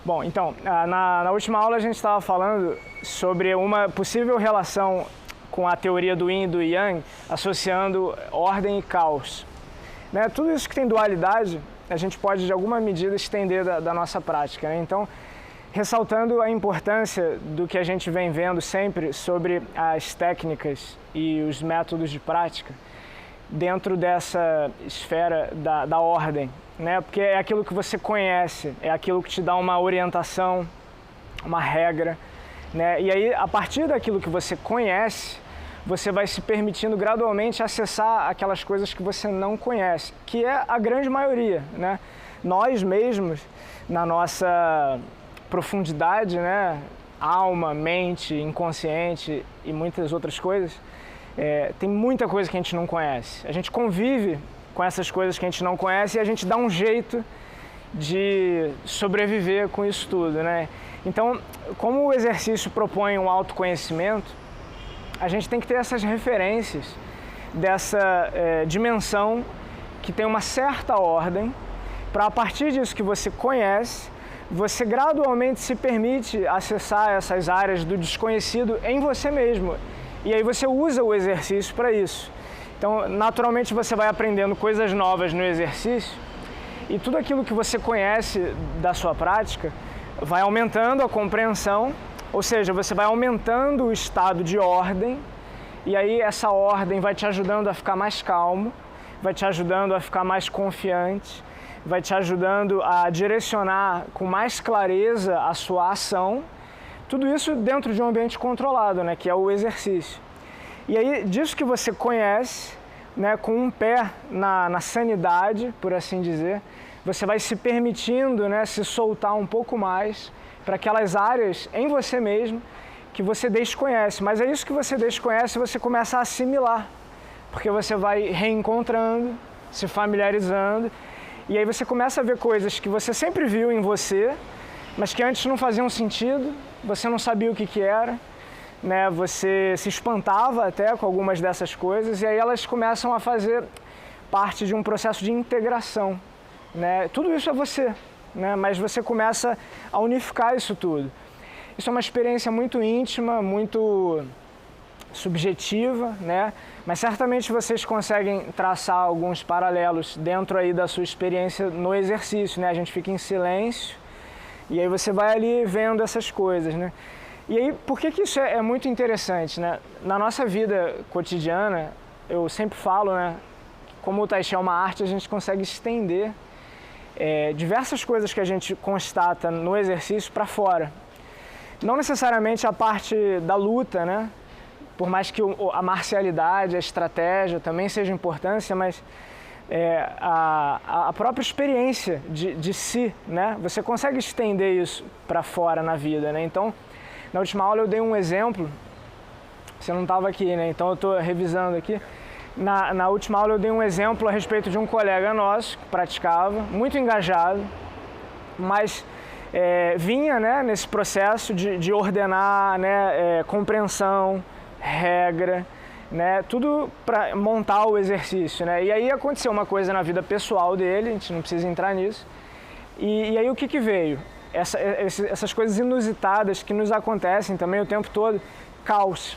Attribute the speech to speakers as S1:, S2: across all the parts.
S1: Bom, então, na última aula a gente estava falando sobre uma possível relação com a teoria do Yin e do Yang, associando ordem e caos. Né? Tudo isso que tem dualidade, a gente pode, de alguma medida, estender da nossa prática. Né? Então, ressaltando a importância do que a gente vem vendo sempre sobre as técnicas e os métodos de prática dentro dessa esfera da ordem, né? Porque é aquilo que você conhece, é aquilo que te dá uma orientação, uma regra, né? E aí, a partir daquilo que você conhece, você vai se permitindo gradualmente acessar aquelas coisas que você não conhece, que é a grande maioria, né? Nós mesmos, na nossa profundidade, né? Alma, mente, inconsciente e muitas outras coisas, tem muita coisa que a gente não conhece. A gente convive com essas coisas que a gente não conhece e a gente dá um jeito de sobreviver com isso tudo, né? Então, como o exercício propõe um autoconhecimento, a gente tem que ter essas referências dessa dimensão que tem uma certa ordem, para a partir disso que você conhece, você gradualmente se permite acessar essas áreas do desconhecido em você mesmo. E aí você usa o exercício para isso. Então, naturalmente, você vai aprendendo coisas novas no exercício e tudo aquilo que você conhece da sua prática vai aumentando a compreensão, ou seja, você vai aumentando o estado de ordem e aí essa ordem vai te ajudando a ficar mais calmo, vai te ajudando a ficar mais confiante, vai te ajudando a direcionar com mais clareza a sua ação. Tudo isso dentro de um ambiente controlado, né, que é o exercício. E aí, disso que você conhece, né, com um pé na sanidade, por assim dizer, você vai se permitindo, né, se soltar um pouco mais para aquelas áreas em você mesmo que você desconhece. Mas é isso que você desconhece, você começa a assimilar, porque você vai reencontrando, se familiarizando, e aí você começa a ver coisas que você sempre viu em você, mas que antes não faziam sentido, você não sabia o que era, né? Você se espantava até com algumas dessas coisas e aí elas começam a fazer parte de um processo de integração, né? Tudo isso é você, né? Mas você começa a unificar isso tudo. Isso é uma experiência muito íntima, muito subjetiva, né? Mas certamente vocês conseguem traçar alguns paralelos dentro aí da sua experiência no exercício, né? A gente fica em silêncio e aí você vai ali vendo essas coisas, né? E aí, por que isso é muito interessante, né? Na nossa vida cotidiana, eu sempre falo, né? Como o Tai Chi é uma arte, a gente consegue estender diversas coisas que a gente constata no exercício para fora. Não necessariamente a parte da luta, né? Por mais que a marcialidade, a estratégia também seja importância, mas a própria experiência de si, né? Você consegue estender isso para fora na vida, né? Então, na última aula eu dei um exemplo, você não estava aqui, né? Então eu estou revisando aqui. Na última aula eu dei um exemplo a respeito de um colega nosso que praticava, muito engajado, mas vinha, né, nesse processo de ordenar, né, compreensão, regra, né, tudo para montar o exercício, né? E aí aconteceu uma coisa na vida pessoal dele, a gente não precisa entrar nisso. E aí o que veio? Essas coisas inusitadas que nos acontecem também o tempo todo, caos.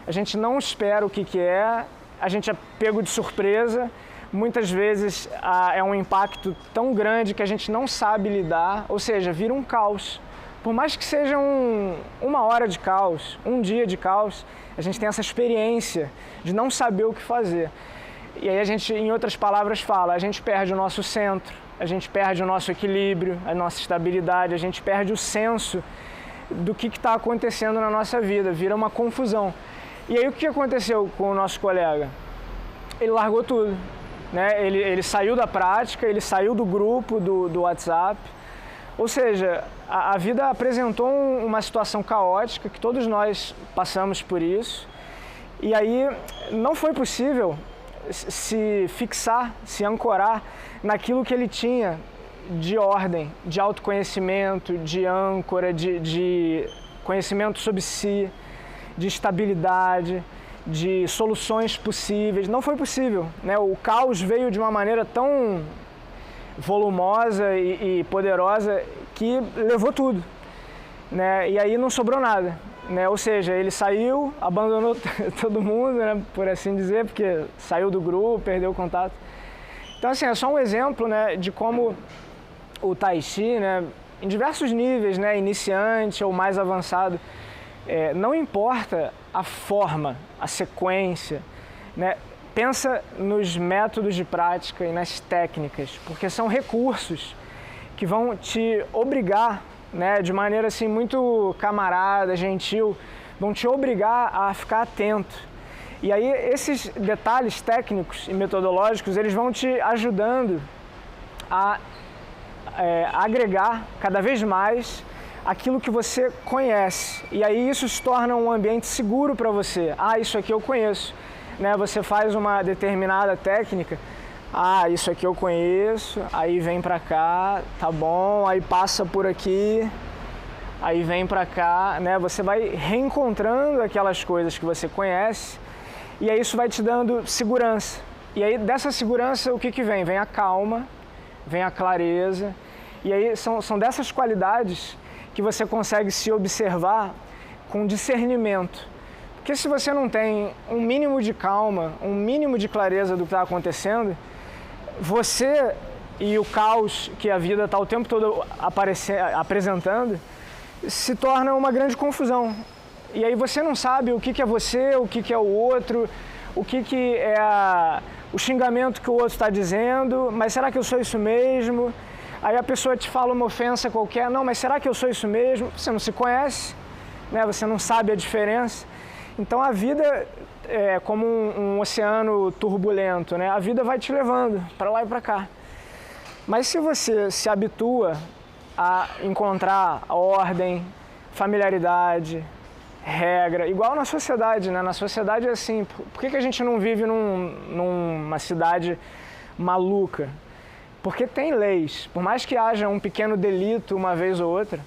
S1: A gente não espera o que é, a gente é pego de surpresa, muitas vezes é um impacto tão grande que a gente não sabe lidar, ou seja, vira um caos. Por mais que seja uma hora de caos, um dia de caos, a gente tem essa experiência de não saber o que fazer. E aí a gente, em outras palavras, fala, a gente perde o nosso centro, a gente perde o nosso equilíbrio, a nossa estabilidade, a gente perde o senso do que está acontecendo na nossa vida, vira uma confusão. E aí o que aconteceu com o nosso colega? Ele largou tudo, né? Ele saiu da prática, ele saiu do grupo do WhatsApp, ou seja, a vida apresentou uma situação caótica, que todos nós passamos por isso, e aí não foi possível se fixar, se ancorar naquilo que ele tinha de ordem, de autoconhecimento, de âncora, de conhecimento sobre si, de estabilidade, de soluções possíveis. Não foi possível, né? O caos veio de uma maneira tão volumosa e poderosa que levou tudo, né? E aí não sobrou nada, né? Ou seja, ele saiu, abandonou todo mundo, né? Por assim dizer, porque saiu do grupo, perdeu o contato. Então, assim, é só um exemplo, né, de como o Tai Chi, né, em diversos níveis, né, iniciante ou mais avançado, não importa a forma, a sequência, né, pensa nos métodos de prática e nas técnicas, porque são recursos que vão te obrigar, né, de maneira assim muito camarada, gentil, vão te obrigar a ficar atento. E aí esses detalhes técnicos e metodológicos, eles vão te ajudando a agregar cada vez mais aquilo que você conhece. E aí isso se torna um ambiente seguro para você. Ah, isso aqui eu conheço, né? Você faz uma determinada técnica, ah, isso aqui eu conheço, aí vem para cá, tá bom, aí passa por aqui, aí vem para cá, né? Você vai reencontrando aquelas coisas que você conhece e aí isso vai te dando segurança. E aí dessa segurança o que vem? Vem a calma, vem a clareza, e aí são dessas qualidades que você consegue se observar com discernimento. Porque se você não tem um mínimo de calma, um mínimo de clareza do que está acontecendo, você e o caos que a vida está o tempo todo apresentando se torna uma grande confusão. E aí você não sabe o que é você, o que é o outro, o que é o xingamento que o outro está dizendo, mas será que eu sou isso mesmo? Aí a pessoa te fala uma ofensa qualquer, não, mas será que eu sou isso mesmo? Você não se conhece, né? Você não sabe a diferença. Então a vida é como um oceano turbulento, né? A vida vai te levando para lá e para cá. Mas se você se habitua a encontrar a ordem, familiaridade, regra, igual na sociedade, né? Na sociedade é assim, por que a gente não vive numa cidade maluca? Porque tem leis, por mais que haja um pequeno delito uma vez ou outra,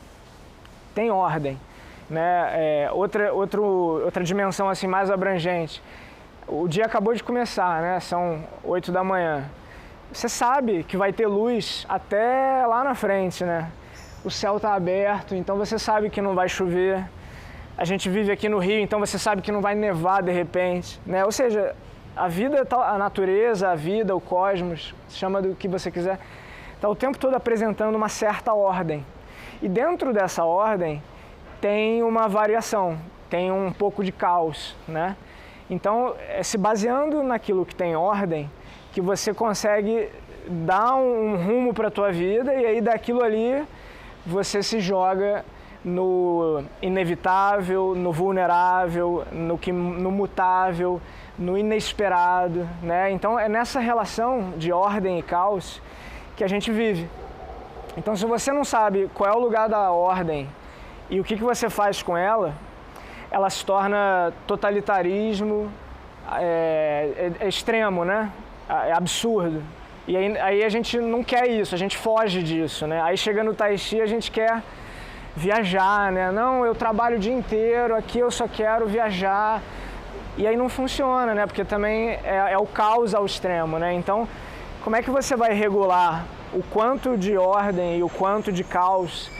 S1: tem ordem, né? Outra dimensão assim mais abrangente, o dia acabou de começar, né? São 8 da manhã, você sabe que vai ter luz até lá na frente, né? O céu está aberto, então você sabe que não vai chover. A gente vive aqui no Rio, então você sabe que não vai nevar de repente, né? Ou seja, a vida, a natureza, a vida, o cosmos, chama do que você quiser, está o tempo todo apresentando uma certa ordem. E dentro dessa ordem tem uma variação, tem um pouco de caos, né? Então, é se baseando naquilo que tem ordem, que você consegue dar um rumo para a tua vida e aí daquilo ali você se joga no inevitável, no vulnerável, no mutável, no inesperado, né? Então é nessa relação de ordem e caos que a gente vive. Então se você não sabe qual é o lugar da ordem e o que você faz com ela, ela se torna totalitarismo, extremo, né? É absurdo. E aí a gente não quer isso, a gente foge disso, né? Aí chega no Tai Chi a gente quer viajar, né? Não, eu trabalho o dia inteiro, aqui eu só quero viajar. E aí não funciona, né? Porque também é o caos ao extremo, né? Então, como é que você vai regular o quanto de ordem e o quanto de caos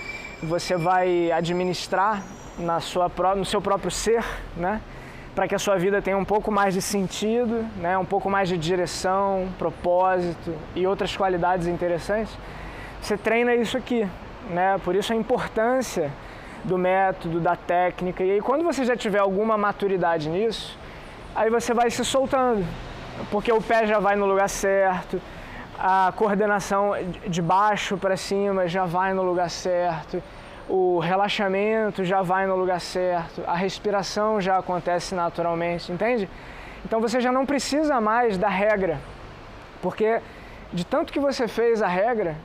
S1: você vai administrar no seu próprio ser, né? Para que a sua vida tenha um pouco mais de sentido, né? Um pouco mais de direção, propósito e outras qualidades interessantes. Você treina isso aqui, né? Por isso a importância do método, da técnica. E aí quando você já tiver alguma maturidade nisso, aí você vai se soltando, porque o pé já vai no lugar certo, a coordenação de baixo para cima já vai no lugar certo, o relaxamento já vai no lugar certo, a respiração já acontece naturalmente, entende? Então você já não precisa mais da regra, porque de tanto que você fez a regra,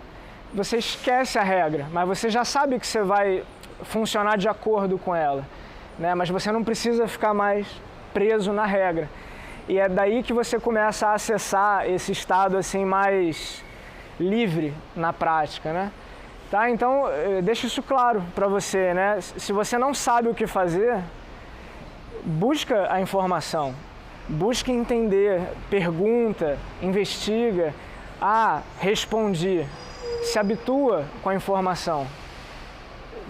S1: você esquece a regra, mas você já sabe que você vai funcionar de acordo com ela, né? Mas você não precisa ficar mais preso na regra. E é daí que você começa a acessar esse estado assim mais livre na prática, né? Tá? Então, deixa isso claro para você, né? Se você não sabe o que fazer, busca a informação, busca entender, pergunta, investiga, respondi, se habitua com a informação.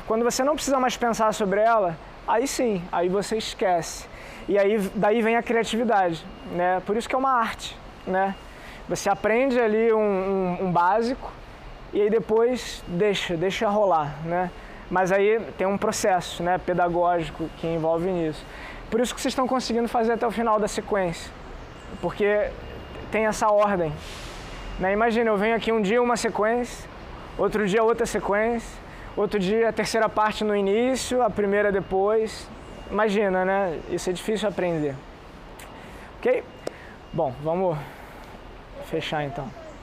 S1: Quando você não precisa mais pensar sobre ela, aí sim, aí você esquece. E aí daí vem a criatividade, né? Por isso que é uma arte, né? Você aprende ali um básico e aí depois deixa rolar, né? Mas aí tem um processo, né, pedagógico que envolve nisso. Por isso que vocês estão conseguindo fazer até o final da sequência, porque tem essa ordem, né? Imagina, eu venho aqui um dia uma sequência, outro dia outra sequência, outro dia a terceira parte no início, a primeira depois. Imagina, né? Isso é difícil aprender. Ok? Bom, vamos fechar então.